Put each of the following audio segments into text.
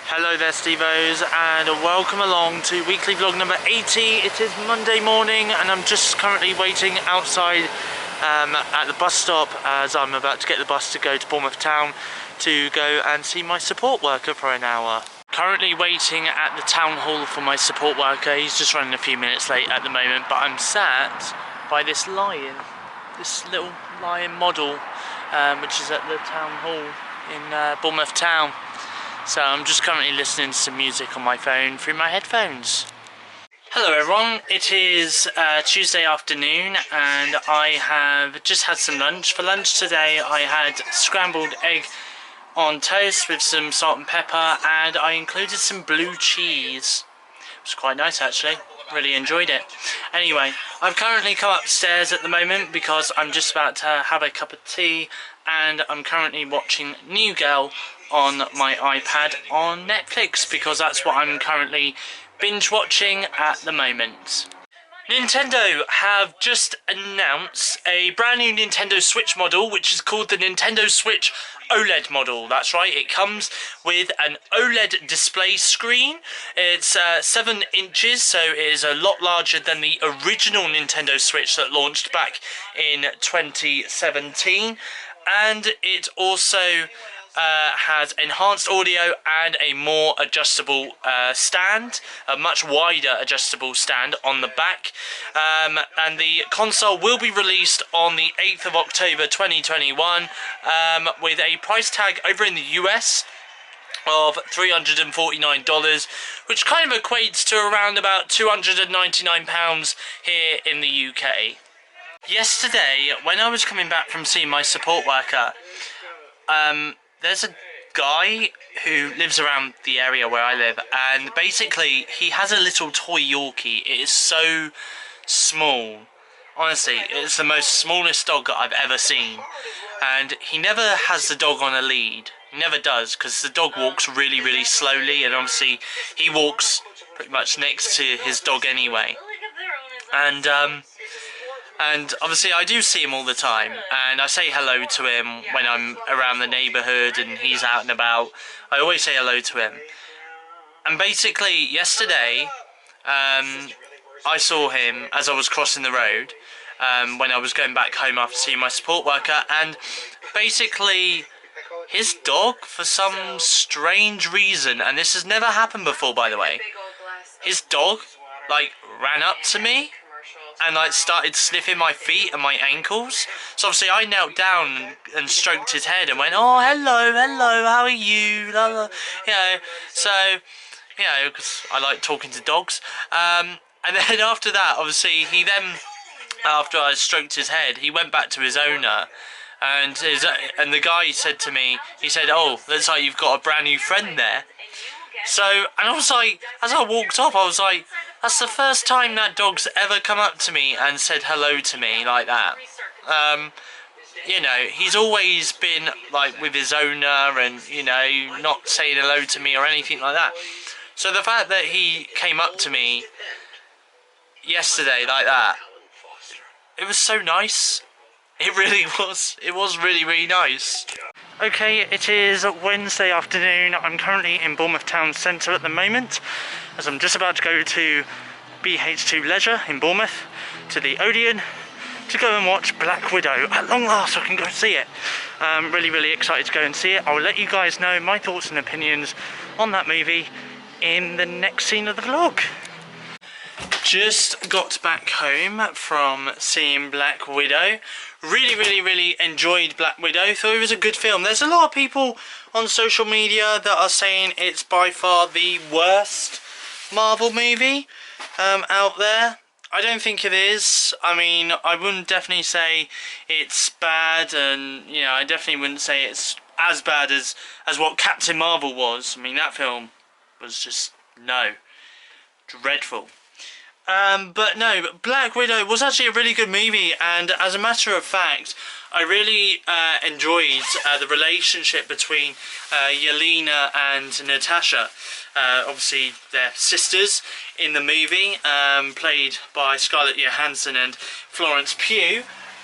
Hello there Stevos, and welcome along to weekly vlog number 80. It is Monday morning and I'm just currently waiting outside at the bus stop as I'm about to get the bus to go to Bournemouth town to go and see my support worker for an hour. Currently waiting at the town hall for my support worker. He's just running a few minutes late at the moment, but I'm sat by this lion, this little lion model which is at the town hall in Bournemouth town. So I'm just currently listening to some music on my phone through my headphones. Hello everyone, it is Tuesday afternoon and I have just had some lunch. For lunch today I had scrambled egg on toast with some salt and pepper, and I included some blue cheese. It was quite nice actually, really enjoyed it. Anyway, I've currently come upstairs at the moment because I'm just about to have a cup of tea, and I'm currently watching New Girl on my iPad on Netflix because that's what I'm currently binge watching at the moment. Nintendo have just announced a brand new Nintendo Switch model, which is called the Nintendo Switch Oled model. That's right, it comes with an OLED display screen. It's 7 inches, so it is a lot larger than the original Nintendo Switch that launched back in 2017. And it also has enhanced audio and a more adjustable stand, a much wider adjustable stand on the back, and the console will be released on the 8th of October 2021 with a price tag over in the US of $349, which kind of equates to around about £299 here in the UK. Yesterday, when I was coming back from seeing my support worker, there's a guy who lives around the area where I live, and basically he has a little toy Yorkie. It is so small. Honestly, it's the most smallest dog that I've ever seen. And he never has the dog on a lead. He never does, because the dog walks really, really slowly, and obviously he walks pretty much next to his dog anyway. And obviously I do see him all the time, and I say hello to him when I'm around the neighbourhood and he's out and about. I always say hello to him. And basically yesterday I saw him as I was crossing the road when I was going back home after seeing my support worker, and basically his dog, for some strange reason, and this has never happened before by the way, his dog like ran up to me and like started sniffing my feet and my ankles. So obviously I knelt down and stroked his head and went, "Oh, hello, how are you?" La, la. You know, so, you know, because I like talking to dogs. And then after that, obviously he then, after I stroked his head, he went back to his owner, and the guy said to me, he said, "Oh, looks like you've got a brand new friend there." So, and I was like, as I walked up, I was like, that's the first time that dog's ever come up to me and said hello to me like that. You know, he's always been like with his owner and, you know, not saying hello to me or anything like that. So the fact that he came up to me yesterday like that, it was so nice. It really was. It was really, really nice. Okay, it is Wednesday afternoon. I'm currently in Bournemouth town centre at the moment, as I'm just about to go to BH2 Leisure in Bournemouth, to the Odeon, to go and watch Black Widow. At long last I can go and see it. Really, really excited to go and see it. I'll let you guys know my thoughts and opinions on that movie in the next scene of the vlog. Just got back home from seeing Black Widow. Really, really, really enjoyed Black Widow. Thought it was a good film. There's a lot of people on social media that are saying it's by far the worst Marvel movie out there. I don't think it is. I mean, I wouldn't definitely say it's bad, and you know, I definitely wouldn't say it's as bad as what Captain Marvel was. I mean, that film was just, no, dreadful. But no, Black Widow was actually a really good movie, and as a matter of fact, I really enjoyed the relationship between Yelena and Natasha. Obviously, they're sisters in the movie, played by Scarlett Johansson and Florence Pugh.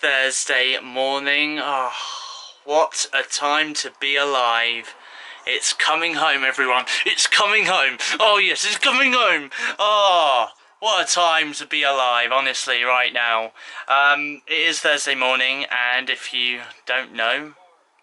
Thursday morning. Oh, what a time to be alive. It's coming home, everyone. It's coming home. Oh, yes, it's coming home. Oh, what a time to be alive, honestly, right now. It is Thursday morning, and if you don't know,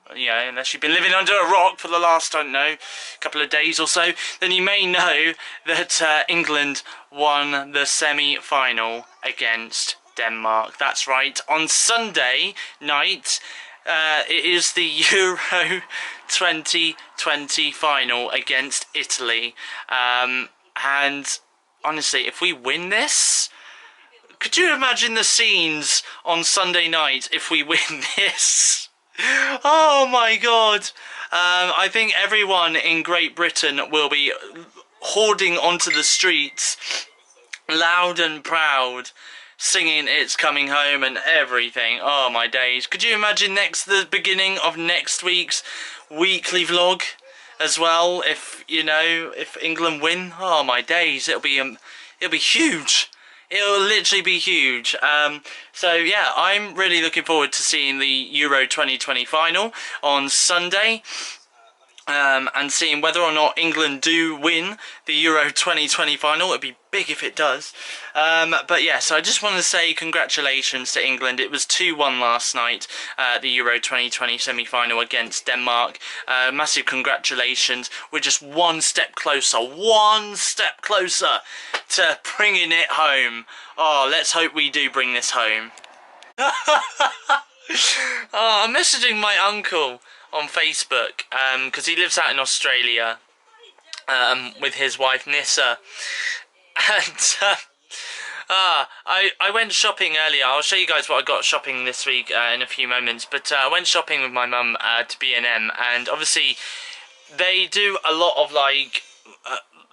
unless you've been living under a rock for the last, I don't know, couple of days or so, then you may know that England won the semi-final against Denmark. That's right. On Sunday night, it is the Euro 2020 final against Italy. And honestly, if we win this, could you imagine the scenes on Sunday night if we win this? Oh my god. I think everyone in Great Britain will be hoarding onto the streets, loud and proud, singing It's Coming Home and everything. Oh my days. Could you imagine the beginning of next week's weekly vlog as well, if England win? Oh my days, it'll be huge. It'll literally be huge. So yeah, I'm really looking forward to seeing the Euro 2020 final on Sunday. And seeing whether or not England do win the Euro 2020 final. It'd be big if it does. But yeah, so I just want to say congratulations to England. It was 2-1 last night, the Euro 2020 semi-final against Denmark. Massive congratulations. We're just one step closer to bringing it home. Oh, let's hope we do bring this home. Oh, I'm messaging my uncle on Facebook because he lives out in Australia with his wife Nissa, and I went shopping earlier. I'll show you guys what I got shopping this week in a few moments, but I went shopping with my mum to B&M, and obviously they do a lot of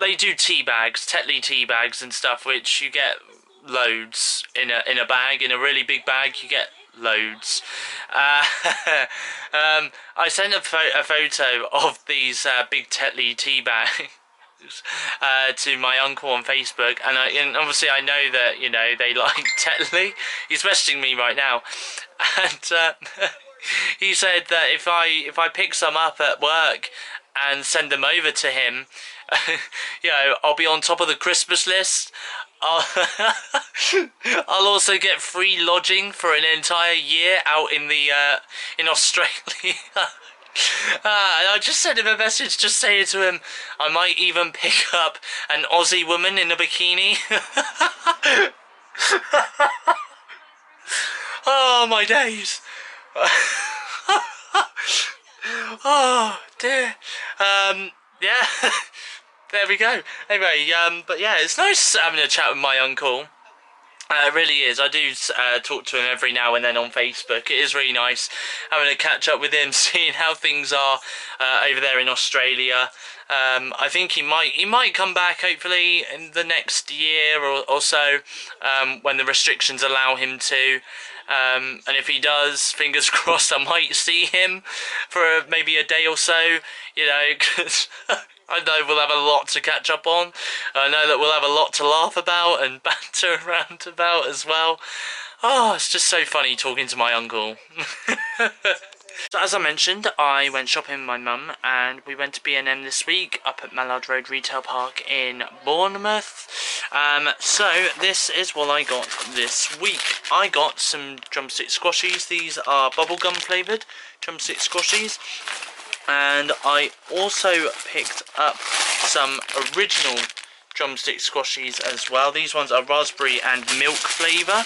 they do tea bags, Tetley tea bags and stuff, which you get loads in a bag, in a really big bag. You get loads. I sent a photo of these big Tetley tea bags to my uncle on Facebook, and obviously I know that they like Tetley. He's messaging me right now, and he said that if I pick some up at work and send them over to him, I'll be on top of the Christmas list. I'll also get free lodging for an entire year out in Australia. I just sent him a message just saying to him I might even pick up an Aussie woman in a bikini. Oh my days. Oh dear. Yeah. There we go. Anyway, but yeah, it's nice having a chat with my uncle. It really is. I do talk to him every now and then on Facebook. It is really nice having a catch up with him, seeing how things are over there in Australia. I think he might come back hopefully in the next year or so, when the restrictions allow him to. And if he does, fingers crossed, I might see him for maybe a day or so, because I know we'll have a lot to catch up on. I know that we'll have a lot to laugh about and banter around about as well. Oh, it's just so funny talking to my uncle. So as I mentioned, I went shopping with my mum, and we went to B&M this week up at Mallard Road Retail Park in Bournemouth. So this is what I got this week. I got some drumstick squashies. These are bubblegum flavoured drumstick squashies. And I also picked up some original drumstick squashies as well. These ones are raspberry and milk flavour.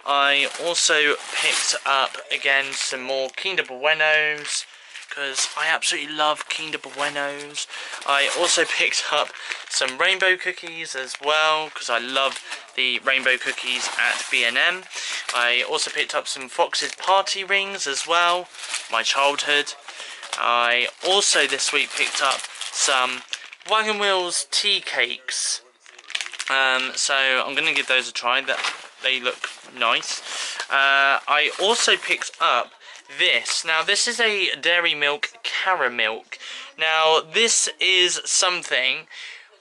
I also picked up, again, some more Kinder Buenos, because I absolutely love Kinder Buenos. I also picked up some rainbow cookies as well, because I love the rainbow cookies at B&M. I also picked up some Fox's Party Rings as well, my childhood. I also this week picked up some Wagon Wheels tea cakes. So I'm going to give those a try. They look nice. I also picked up this. Now this is a Dairy Milk Caramilk. Now this is something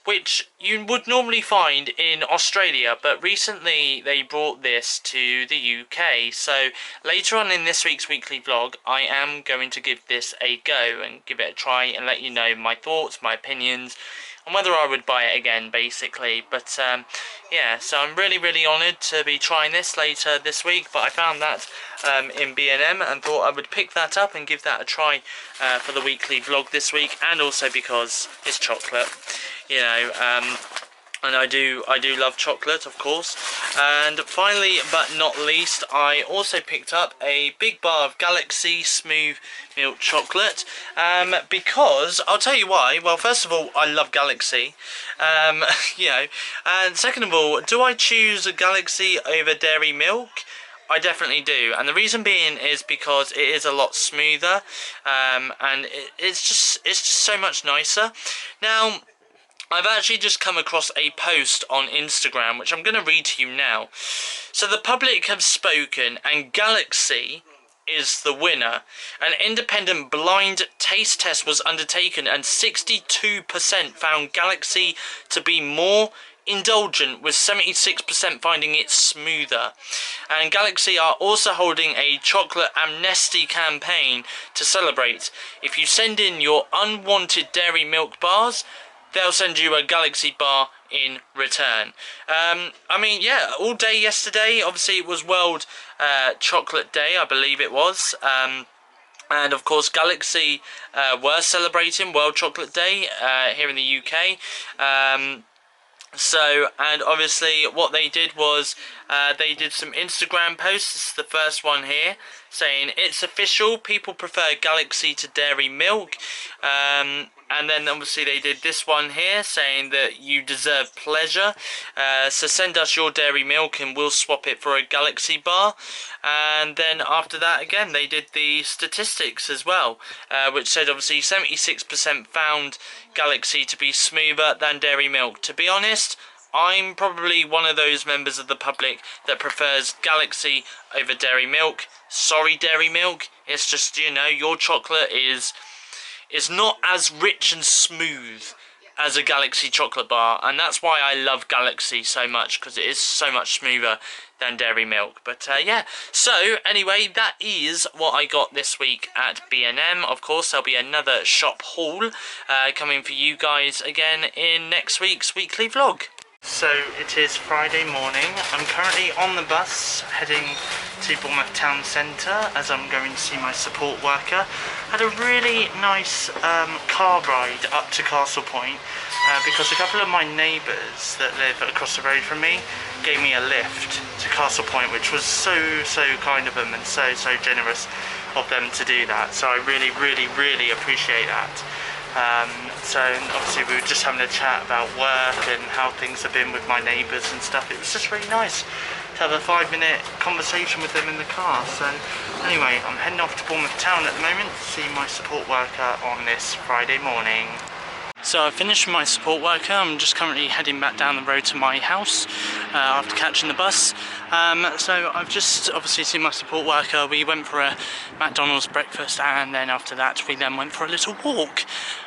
which you would normally find in Australia, but recently they brought this to the UK. So later on in this week's weekly vlog, I am going to give this a go and give it a try and let you know my thoughts, my opinions, and whether I would buy it again, basically. But yeah, so I'm really honoured to be trying this later this week, but I found that in B&M and thought I would pick that up and give that a try for the weekly vlog this week, and also because it's chocolate, you know, and I do love chocolate, of course. And finally, but not least, I also picked up a big bar of Galaxy Smooth Milk Chocolate, because, I'll tell you why. Well, first of all, I love Galaxy, you know, and second of all, do I choose a Galaxy over Dairy Milk? I definitely do, and the reason being is because it is a lot smoother, and it's just so much nicer. Now, I've actually just come across a post on Instagram, which I'm going to read to you now. So the public have spoken, and Galaxy is the winner. An independent blind taste test was undertaken, and 62% found Galaxy to be more indulgent, with 76% finding it smoother. And Galaxy are also holding a chocolate amnesty campaign to celebrate. If you send in your unwanted dairy milk bars, they'll send you a Galaxy bar in return. I mean, yeah, all day yesterday, obviously it was World Chocolate Day, I believe it was. And of course Galaxy were celebrating World Chocolate Day here in the UK. So, and obviously what they did was they did some Instagram posts. This is the first one here, saying it's official, people prefer Galaxy to dairy milk. And then obviously they did this one here, saying that you deserve pleasure, so send us your dairy milk and we'll swap it for a Galaxy bar. And then after that again they did the statistics as well, which said obviously 76% found Galaxy to be smoother than dairy milk. To be honest, I'm probably one of those members of the public that prefers Galaxy over dairy milk. Sorry dairy milk, it's just, you know, your chocolate is not as rich and smooth as a Galaxy chocolate bar, and that's why I love Galaxy so much, because it is so much smoother than dairy milk. But yeah, so anyway, that is what I got this week at B&M. Of course, there'll be another shop haul coming for you guys again in next week's weekly vlog. So it is Friday morning. I'm currently on the bus heading to Bournemouth Town Centre as I'm going to see my support worker. Had a really nice car ride up to Castle Point because a couple of my neighbours that live across the road from me gave me a lift to Castle Point, which was so kind of them and so generous of them to do that. So I really appreciate that. So obviously we were just having a chat about work and how things have been with my neighbours and stuff. It was just really nice to have a 5-minute conversation with them in the car. So anyway, I'm heading off to Bournemouth Town at the moment to see my support worker on this Friday morning. So I finished with my support worker. I'm just currently heading back down the road to my house after catching the bus. So I've just obviously seen my support worker. We went for a McDonald's breakfast, and then after that we then went for a little walk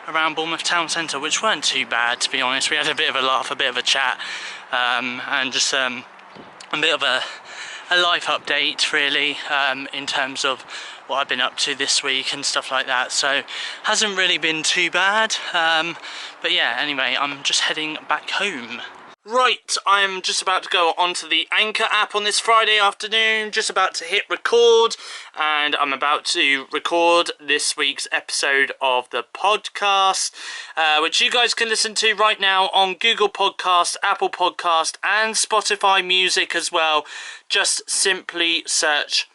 around Bournemouth Town Centre, which weren't too bad, to be honest. We had a bit of a laugh, a bit of a chat, and just a bit of a life update really, in terms of what I've been up to this week and stuff like that. So hasn't really been too bad, but yeah, anyway, I'm just heading back home. Right, I'm just about to go onto the Anchor app on this Friday afternoon, just about to hit record, and I'm about to record this week's episode of the podcast, which you guys can listen to right now on Google Podcast, Apple Podcast, and Spotify Music as well. Just simply search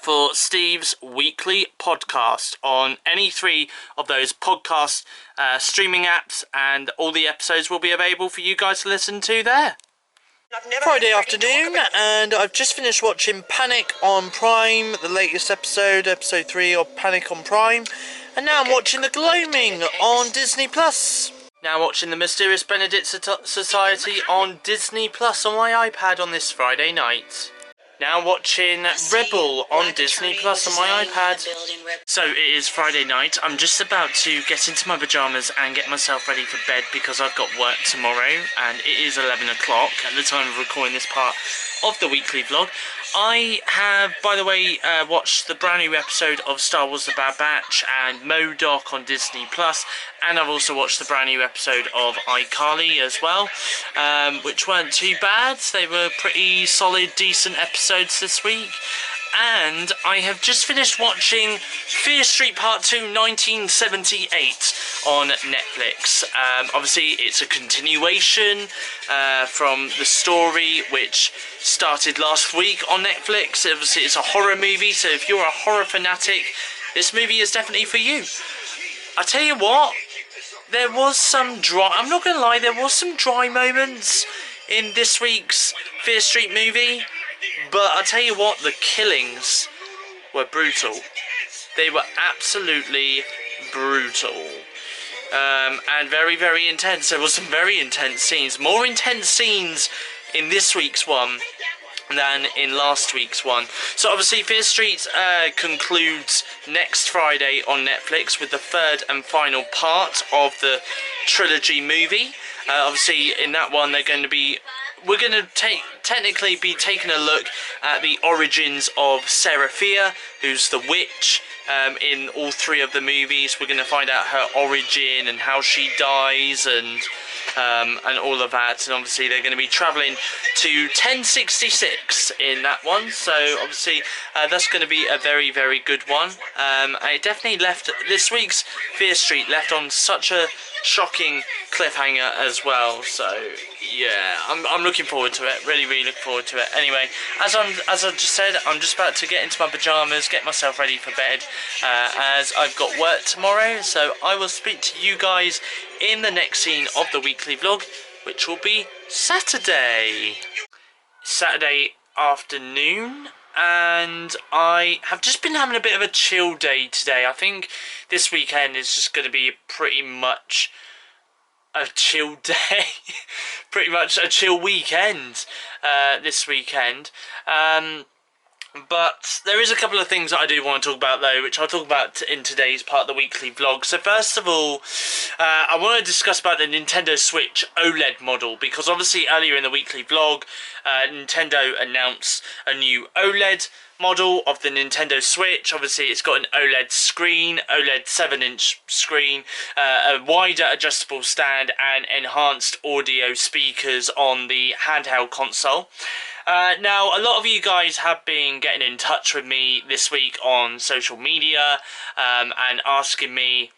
for Steve's Weekly Podcast on any 3 of those podcast streaming apps, and all the episodes will be available for you guys to listen to there. Friday afternoon, and I've just finished watching Panic on Prime, the latest episode 3 of Panic on Prime, and now I'm watching The Gloaming on Disney Plus. Now watching The Mysterious Benedict Society on Disney Plus on my iPad on this Friday night. Now watching Rebel on Disney Plus on my iPad. So it is Friday night. I'm just about to get into my pyjamas and get myself ready for bed because I've got work tomorrow, and it is 11 o'clock at the time of recording this part of the weekly vlog. I have, by the way, watched the brand new episode of Star Wars The Bad Batch and MODOK on Disney Plus, and I've also watched the brand new episode of iCarly as well, which weren't too bad. They were pretty solid, decent episodes this week. And I have just finished watching Fear Street Part 2 1978 on Netflix. Obviously it's a continuation from the story which started last week on Netflix. Obviously it's a horror movie, so if you're a horror fanatic, this movie is definitely for you. I tell you what, there was some dry, I'm not gonna lie, there was some dry moments in this week's Fear Street movie. But I tell you what, the killings were brutal. They were absolutely brutal. And very, very intense. There were some very intense scenes. More intense scenes in this week's one than in last week's one. So obviously Fear Street concludes next Friday on Netflix with the third and final part of the trilogy movie. Obviously in that one we're going to technically be taking a look at the origins of Seraphia, who's the witch in all three of the movies. We're going to find out her origin and how she dies and all of that. And obviously they're going to be travelling to 1066 in that one. So obviously that's going to be a very, very good one. And it definitely left, this week's Fear Street left on such a shocking cliffhanger as well. So yeah, I'm looking forward to it. Really, really looking forward to it. Anyway, as I just said, I'm just about to get into my pyjamas, get myself ready for bed, as I've got work tomorrow. So I will speak to you guys in the next scene of the weekly vlog, which will be Saturday afternoon. And I have just been having a bit of a chill day today. I think this weekend is just going to be pretty much a chill day. Pretty much a chill weekend this weekend. But there is a couple of things that I do want to talk about though, which I'll talk about in today's part of the weekly vlog. So first of all, I want to discuss about the Nintendo Switch OLED model, because obviously earlier in the weekly vlog, Nintendo announced a new OLED model of the Nintendo Switch. Obviously it's got an OLED screen, OLED 7-inch screen, a wider adjustable stand and enhanced audio speakers on the handheld console. Now, a lot of you guys have been getting in touch with me this week on social media and asking me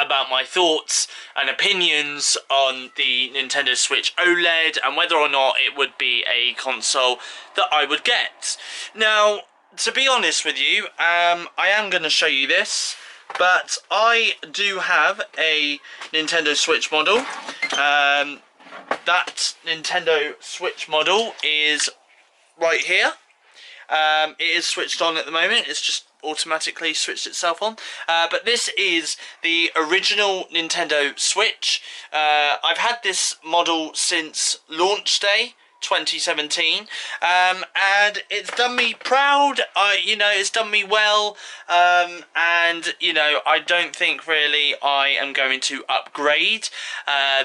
about my thoughts and opinions on the Nintendo Switch OLED and whether or not it would be a console that I would get. Now, to be honest with you, I am going to show you this, but I do have a Nintendo Switch model. That Nintendo Switch model is right here. It is switched on at the moment. It's just automatically switched itself on. But this is the original Nintendo Switch. I've had this model since launch day 2017, and it's done me proud. You know, it's done me well, and you know, I don't think really I am going to upgrade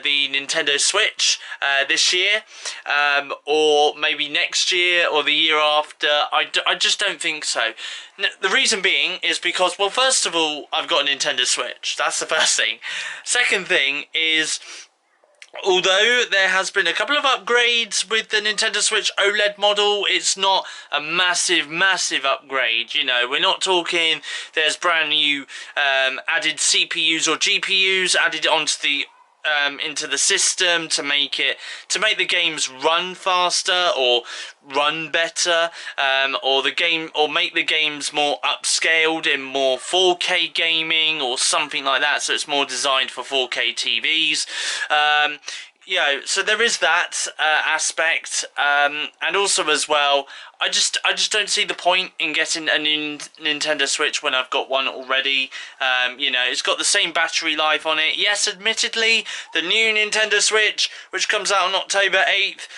the Nintendo Switch this year, or maybe next year or the year after. I just don't think so. The reason being is because, well, first of all, I've got a Nintendo Switch. That's the first thing. Second thing is, although there has been a couple of upgrades with the Nintendo Switch OLED model, it's not a massive upgrade. You know, we're not talking there's brand new added CPUs or GPUs added onto the into the system to make the games run faster or run better, or make the games more upscaled in more 4K gaming or something like that, so it's more designed for 4K TVs. you know, so there is that aspect, and also as well, I just don't see the point in getting a new Nintendo Switch when I've got one already. You know, it's got the same battery life on it. Yes, admittedly, the new Nintendo Switch, which comes out on October 8th,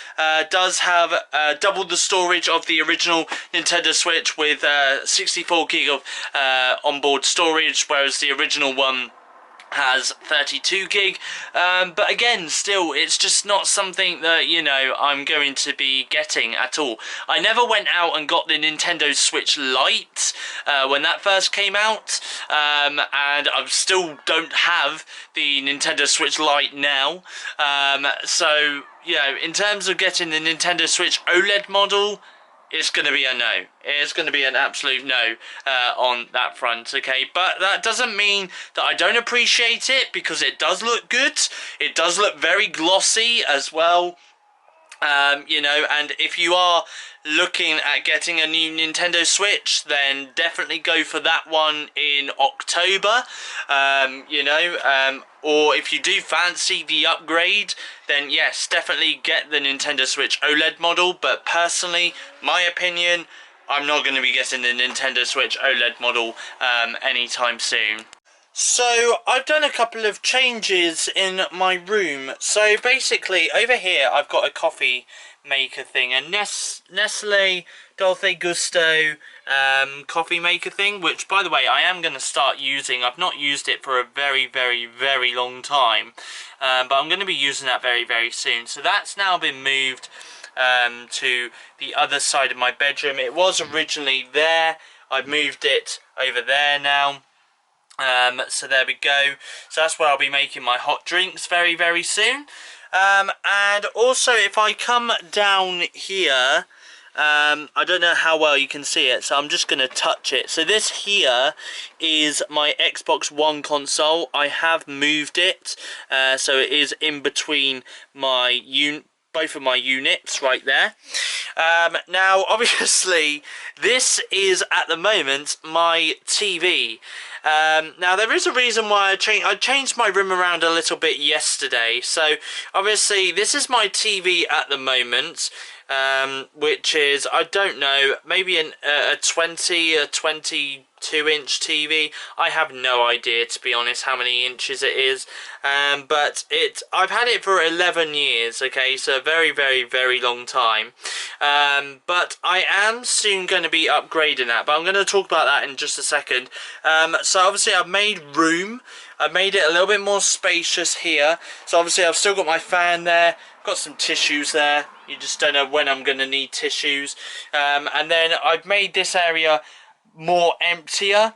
does have double the storage of the original Nintendo Switch with 64 gig of onboard storage, whereas the original one has 32 gig, but again, still, it's just not something that, you know, I'm going to be getting at all. I never went out and got the Nintendo Switch Lite when that first came out, and I still don't have the Nintendo Switch Lite now, so, you know, in terms of getting the Nintendo Switch OLED model, it's going to be a no. It's going to be an absolute no on that front, okay? But that doesn't mean that I don't appreciate it, because it does look good. It does look very glossy as well. You know, and if you are looking at getting a new Nintendo Switch, then definitely go for that one in October, you know, or if you do fancy the upgrade, then yes, definitely get the Nintendo Switch OLED model, but personally, my opinion, I'm not going to be getting the Nintendo Switch OLED model anytime soon. So, I've done a couple of changes in my room. So, basically, over here, I've got a coffee maker thing, a Nestle Dolce Gusto coffee maker thing, which, by the way, I am going to start using. I've not used it for a very, very, very long time, but I'm going to be using that very, very soon. So, that's now been moved to the other side of my bedroom. It was originally there. I've moved it over there now. So there we go. So that's where I'll be making my hot drinks very, very soon. And also, if I come down here, I don't know how well you can see it, so I'm just going to touch it. So this here is my Xbox One console. I have moved it, so it is in between my both of my units right there. Now, obviously, this is at the moment my TV. Now, there is a reason why I changed my room around a little bit yesterday. So, obviously, this is my TV at the moment, which is, I don't know, maybe a 22-inch TV. I have no idea, to be honest, how many inches it is. But I've had it for 11 years, okay, so a very, very, very long time. But I am soon going to be upgrading that, but I'm going to talk about that in just a second. So obviously I've made room. I've made it a little bit more spacious here. So obviously I've still got my fan there. Got some tissues there. You just don't know when I'm going to need tissues. And then I've made this area more emptier.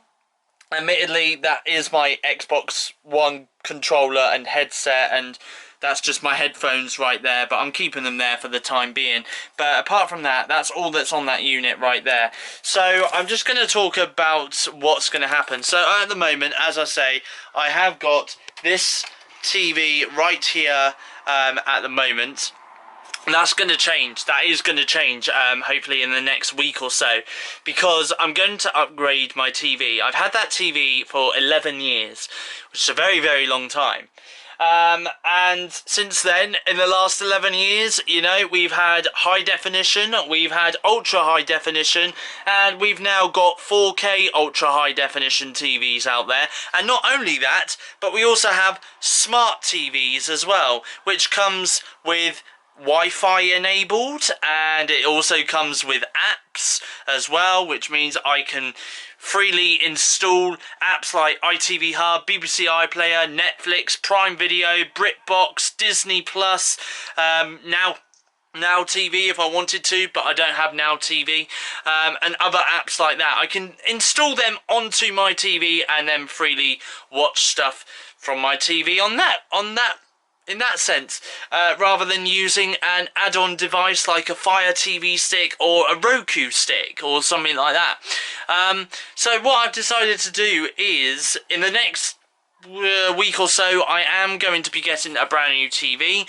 Admittedly, that is my Xbox One controller and headset, and that's just my headphones right there, but I'm keeping them there for the time being. But apart from that, that's all that's on that unit right there. So I'm just going to talk about what's going to happen. So at the moment, as I say, I have got this TV right here at the moment. And that's going to change. That is going to change, hopefully in the next week or so, because I'm going to upgrade my TV. I've had that TV for 11 years, which is a very, very long time. And since then, in the last 11 years, you know, we've had high definition, we've had ultra high definition, and we've now got 4K ultra high definition TVs out there. And not only that, but we also have smart TVs as well, which comes with Wi-Fi enabled, and it also comes with apps as well, which means I can freely install apps like ITV Hub, BBC iPlayer, Netflix, Prime Video, BritBox, Disney Plus, Now TV if I wanted to, but I don't have Now TV, and other apps like that. I can install them onto my TV and then freely watch stuff from my TV in that sense, rather than using an add-on device like a Fire TV stick or a Roku stick or something like that. So what I've decided to do is, in the next week or so, I am going to be getting a brand new TV.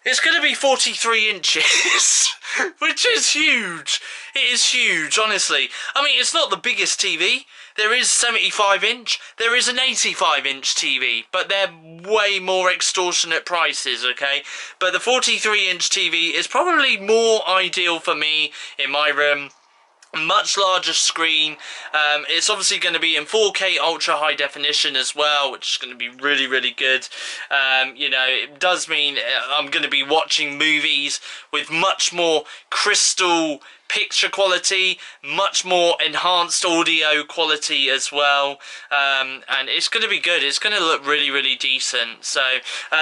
It's going to be 43 inches, which is huge. It is huge, honestly. I mean, it's not the biggest TV There is 75-inch, there is an 85-inch TV, but they're way more extortionate prices, okay? But the 43-inch TV is probably more ideal for me in my room. Much larger screen. It's obviously going to be in 4K ultra high definition as well, which is going to be really, really good. You know, it does mean I'm going to be watching movies with much more crystal picture quality, much more enhanced audio quality as well, and it's going to be good. It's going to look really, really decent. So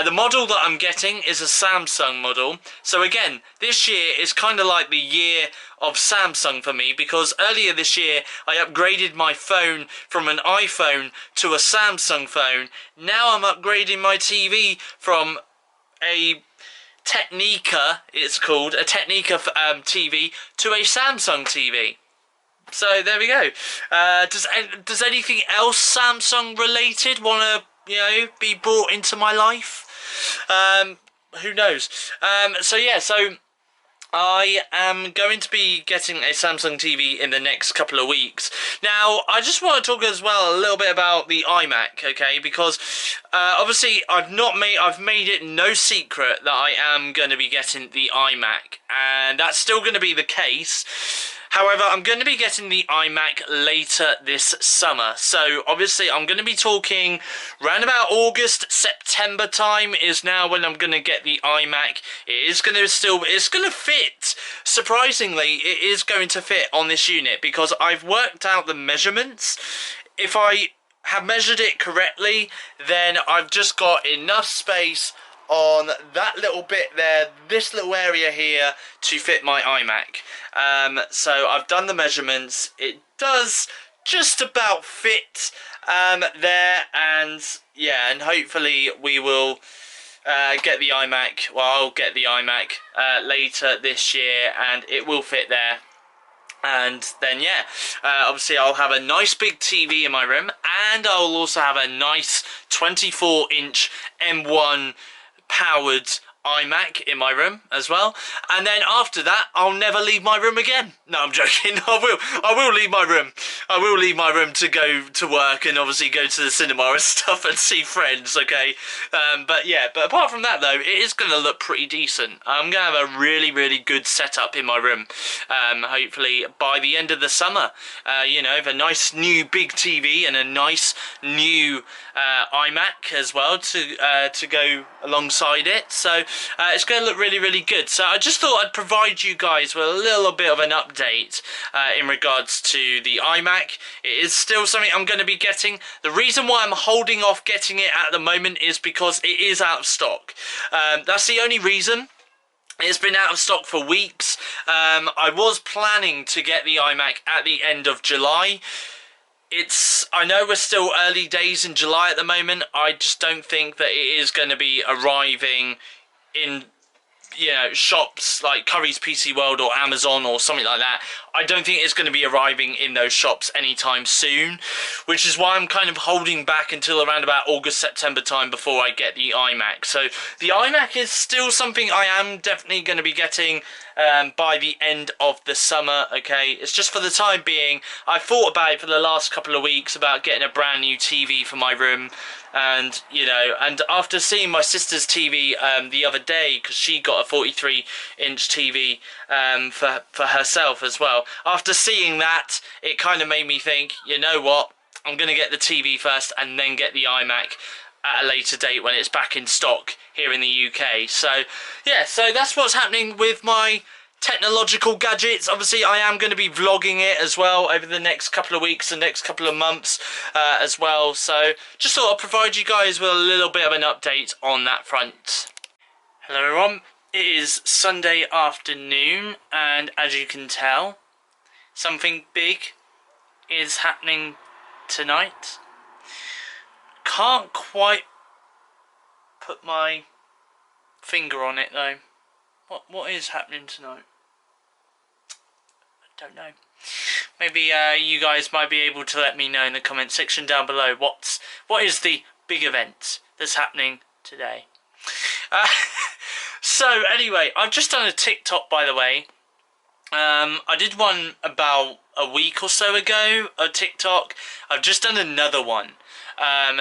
the model that I'm getting is a Samsung model. So again, this year is kind of like the year of Samsung for me, because earlier this year I upgraded my phone from an iPhone to a Samsung phone. Now I'm upgrading my TV from a Technica, it's called, a Technica TV to a Samsung TV. So there we go. Does anything else Samsung related want to, you know, be brought into my life? Who knows? So yeah, so I am going to be getting a Samsung TV in the next couple of weeks. Now, I just want to talk as well a little bit about the iMac, okay? Because obviously I've made it no secret that I am going to be getting the iMac, and that's still going to be the case. However, I'm going to be getting the iMac later this summer. So, obviously, I'm going to be talking around about August, September time is now when I'm going to get the iMac. It's going to fit. Surprisingly, it is going to fit on this unit because I've worked out the measurements. If I have measured it correctly, then I've just got enough space on that little bit there, this little area here, to fit my iMac. So I've done the measurements. It does just about fit there, and yeah, and hopefully we will get the iMac. Well, I'll get the iMac later this year, and it will fit there. And then yeah, obviously I'll have a nice big TV in my room, and I'll also have a nice 24-inch M1 powered iMac in my room as well. And then after that, I'll never leave my room again. No, I'm joking. I will leave my room. I will leave my room to go to work and obviously go to the cinema and stuff and see friends, okay? But yeah, but apart from that though, it is going to look pretty decent. I'm going to have a really, really good setup in my room. Hopefully by the end of the summer, you know, with a nice new big TV and a nice new iMac as well to go alongside it. So it's going to look really, really good. So I just thought I'd provide you guys with a little bit of an update in regards to the iMac. It is still something I'm going to be getting. The reason why I'm holding off getting it at the moment is because it is out of stock. That's the only reason. It's been out of stock for weeks. I was planning to get the iMac at the end of July. I know we're still early days in July at the moment. I just don't think that it is going to be arriving in, you know, shops like Curry's PC World or Amazon or something like that. I don't think it's going to be arriving in those shops anytime soon, which is why I'm kind of holding back until around about August, September time before I get the iMac. So the iMac is still something I am definitely going to be getting by the end of the summer, okay? It's just for the time being. I've thought about it for the last couple of weeks about getting a brand new TV for my room. And, you know, and after seeing my sister's TV the other day, because she got a 43-inch TV for herself as well, after seeing that, it kind of made me think, you know what, I'm going to get the TV first and then get the iMac at a later date when it's back in stock here in the UK. So, yeah, so that's what's happening with my technological gadgets. Obviously I am going to be vlogging it as well over the next couple of weeks and next couple of months as well, so just thought I'd provide you guys with a little bit of an update on that front. Hello everyone, it is Sunday afternoon, and as you can tell, something big is happening tonight. Can't quite put my finger on it though. What is happening tonight? I don't know. Maybe you guys might be able to let me know in the comment section down below what is the big event that's happening today. So anyway, I've just done a TikTok, by the way. I did one about a week or so ago of TikTok. I've just done another one.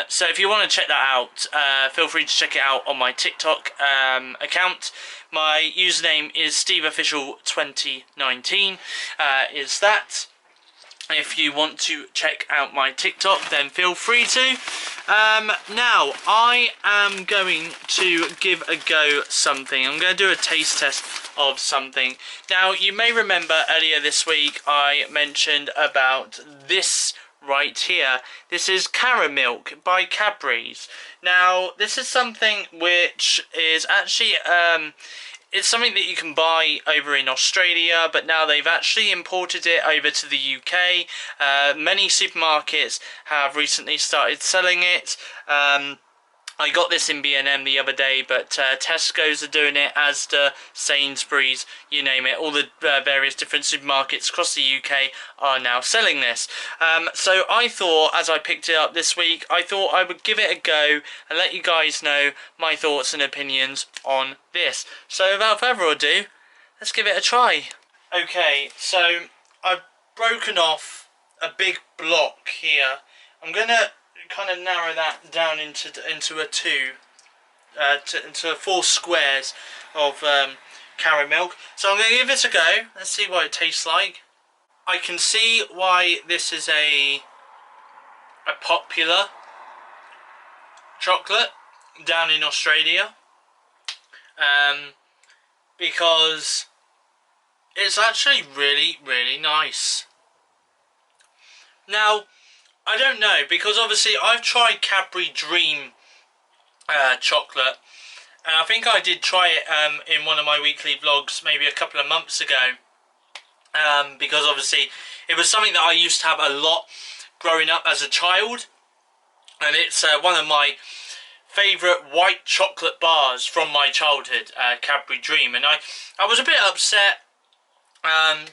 So if you want to check that out, feel free to check it out on my TikTok account. My username is SteveOfficial2019. Is that? If you want to check out my TikTok, then feel free to. Now, I am going to give a go something. I'm going to do a taste test of something. Now, you may remember earlier this week I mentioned about this right here. This is Caramilk by Cadbury's. Now, this is something which is actually it's something that you can buy over in Australia, but now they've actually imported it over to the UK. Many supermarkets have recently started selling it. I got this in B&M the other day, but Tesco's are doing it, Asda, Sainsbury's, you name it. All the various different supermarkets across the UK are now selling this. So I thought, as I picked it up this week, I thought I would give it a go and let you guys know my thoughts and opinions on this. So without further ado, let's give it a try. Okay, so I've broken off a big block here. I'm going to kind of narrow that down into a into 4 squares of Caramilk. So I'm going to give it a go. Let's see what it tastes like. I can see why this is a popular chocolate down in Australia, because it's actually really, really nice. Now, I don't know, because obviously I've tried Cadbury Dream chocolate, and I think I did try it in one of my weekly vlogs maybe a couple of months ago, because obviously it was something that I used to have a lot growing up as a child, and it's one of my favourite white chocolate bars from my childhood, Cadbury Dream, and I was a bit upset,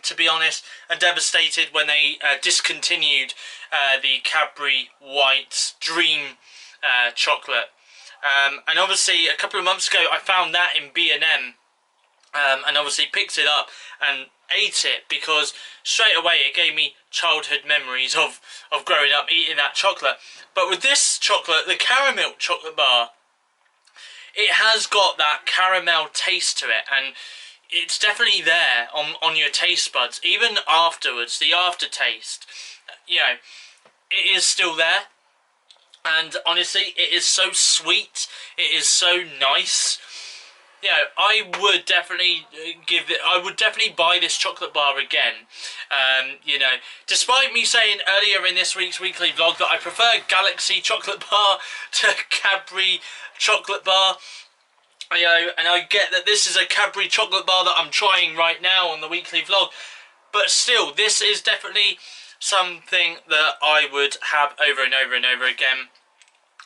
to be honest, and devastated when they discontinued the Cadbury White Dream chocolate. And obviously a couple of months ago I found that in B&M, and obviously picked it up and ate it, because straight away it gave me childhood memories of growing up eating that chocolate. But with this chocolate, the Caramilk chocolate bar, it has got that caramel taste to it, and it's definitely there on your taste buds. Even afterwards, the aftertaste, you know, it is still there. And honestly, it is so sweet. It is so nice. You know, I would definitely buy this chocolate bar again. You know, despite me saying earlier in this week's weekly vlog that I prefer Galaxy chocolate bar to Cadbury chocolate bar. You know, and I get that this is a Cadbury chocolate bar that I'm trying right now on the weekly vlog, but still, this is definitely something that I would have over and over and over again.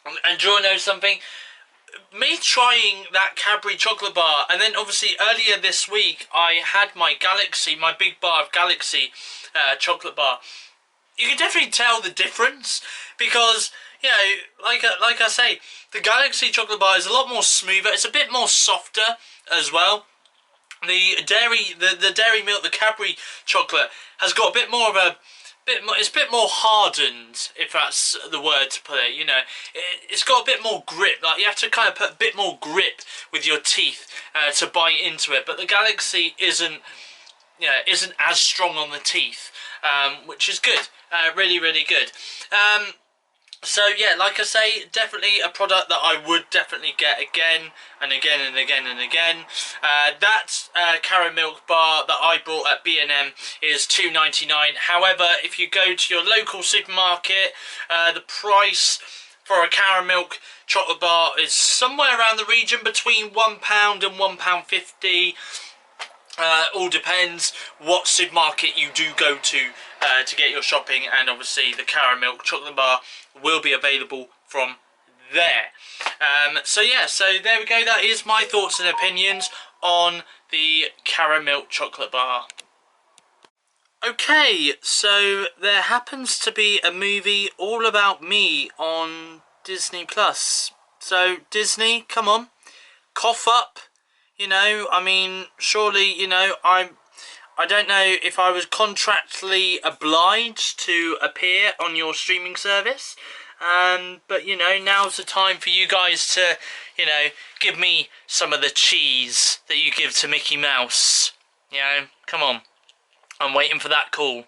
And do you know something? Me trying that Cadbury chocolate bar, and then obviously earlier this week I had my Galaxy, my big bar of Galaxy chocolate bar. You can definitely tell the difference, because, you know, like I say, the Galaxy chocolate bar is a lot more smoother. It's a bit more softer as well. The dairy milk, the Cadbury chocolate, has got a bit more of a it's a bit more hardened, if that's the word to put it. You know, it's got a bit more grip. Like, you have to kind of put a bit more grip with your teeth to bite into it. But the Galaxy isn't as strong on the teeth, which is good. Really, really good. So yeah, like I say, definitely a product that I would definitely get again and again and again and again. That Caramilk bar that I bought at B&M is $2.99. However, if you go to your local supermarket, the price for a Caramilk chocolate bar is somewhere around the region between £1 and £1.50. All depends what supermarket you do go to get your shopping, and obviously the Caramilk chocolate bar will be available from there. So yeah, so there we go. That is my thoughts and opinions on the Caramilk chocolate bar. Okay, so there happens to be a movie all about me on Disney Plus. So Disney, come on, cough up. You know, I mean, surely, you know, I don't know if I was contractually obliged to appear on your streaming service, but you know, now's the time for you guys to, you know, give me some of the cheese that you give to Mickey Mouse. You know, come on, I'm waiting for that call.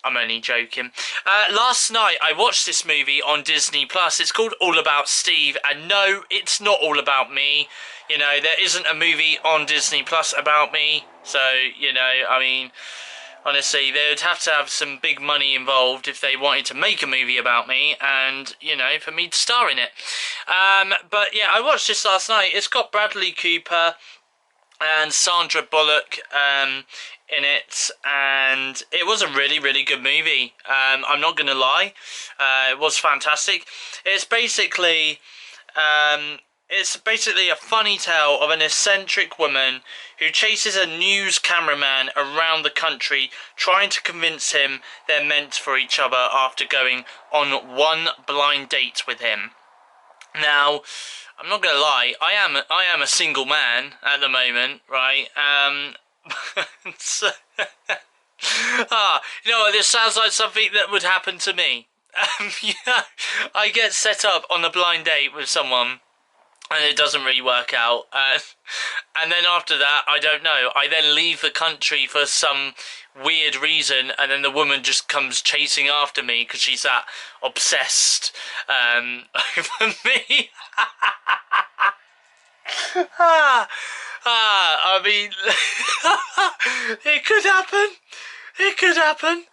I'm only joking. Last night I watched this movie on Disney Plus. It's called All About Steve, and no, it's not all about me. You know, there isn't a movie on Disney Plus about me. So, you know, I mean, honestly, they would have to have some big money involved if they wanted to make a movie about me and, you know, for me to star in it. But yeah, I watched this last night. It's got Bradley Cooper and Sandra Bullock in it, and it was a really, really good movie. I'm not going to lie, it was fantastic. It's basically a funny tale of an eccentric woman who chases a news cameraman around the country, trying to convince him they're meant for each other after going on one blind date with him. Now, I'm not gonna lie, I am a single man at the moment, right? So, you know what, this sounds like something that would happen to me. Yeah, I get set up on a blind date with someone, and it doesn't really work out. And then after that, I don't know, I then leave the country for some weird reason, and then the woman just comes chasing after me because she's that obsessed over me. I mean, it could happen. It could happen.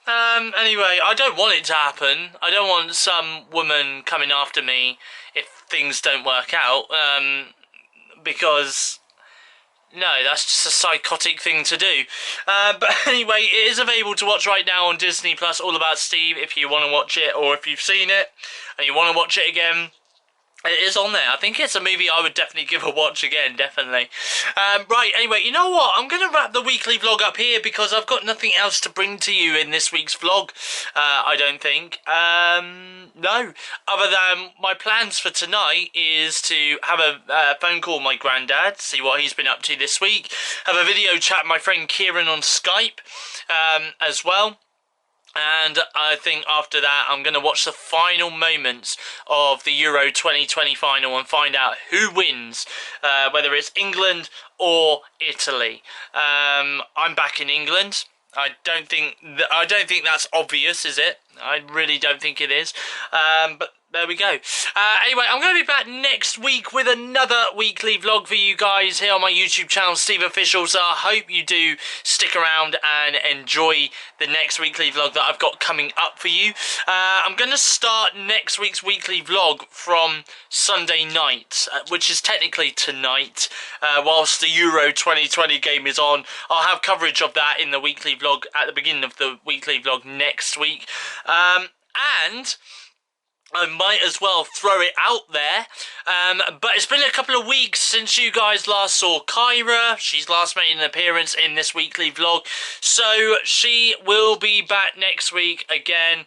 Anyway, I don't want it to happen. I don't want some woman coming after me if things don't work out, because no, that's just a psychotic thing to do. But anyway, it is available to watch right now on Disney Plus, All About Steve, if you want to watch it, or if you've seen it and you want to watch it again. It is on there. I think it's a movie I would definitely give a watch again, definitely. Right, anyway, you know what? I'm going to wrap the weekly vlog up here because I've got nothing else to bring to you in this week's vlog, I don't think. No, other than my plans for tonight is to have a phone call with my granddad, see what he's been up to this week, have a video chat with my friend Kieran on Skype as well. And I think after that, I'm going to watch the final moments of the Euro 2020 final and find out who wins, whether it's England or Italy. I'm back in England. I don't think that's obvious, is it? I really don't think it is. But there we go. Anyway, I'm going to be back next week with another weekly vlog for you guys here on my YouTube channel, SteveOfficial. So I hope you do stick around and enjoy the next weekly vlog that I've got coming up for you. I'm going to start next week's weekly vlog from Sunday night, which is technically tonight, whilst the Euro 2020 game is on. I'll have coverage of that in the weekly vlog at the beginning of the weekly vlog next week. And I might as well throw it out there, but it's been a couple of weeks since you guys last saw Kyra. She's last made an appearance in this weekly vlog, so she will be back next week again,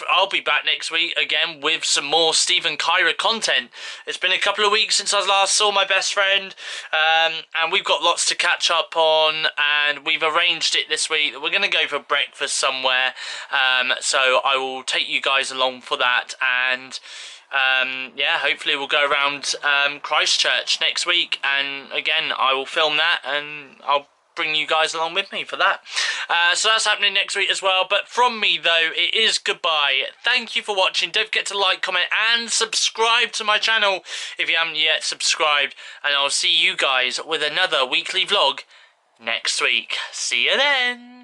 I'll be back next week again with some more Steve and Kyra content. It's been a couple of weeks since I last saw my best friend, and we've got lots to catch up on, and we've arranged it this week. We're going to go for breakfast somewhere, so I will take you guys along for that, and yeah, hopefully we'll go around Christchurch next week, and again I will film that and I'll bring you guys along with me for that. So that's happening next week as well. But from me though, it is goodbye. Thank you for watching. Don't forget to like, comment and subscribe to my channel if you haven't yet subscribed, and I'll see you guys with another weekly vlog next week. See you then.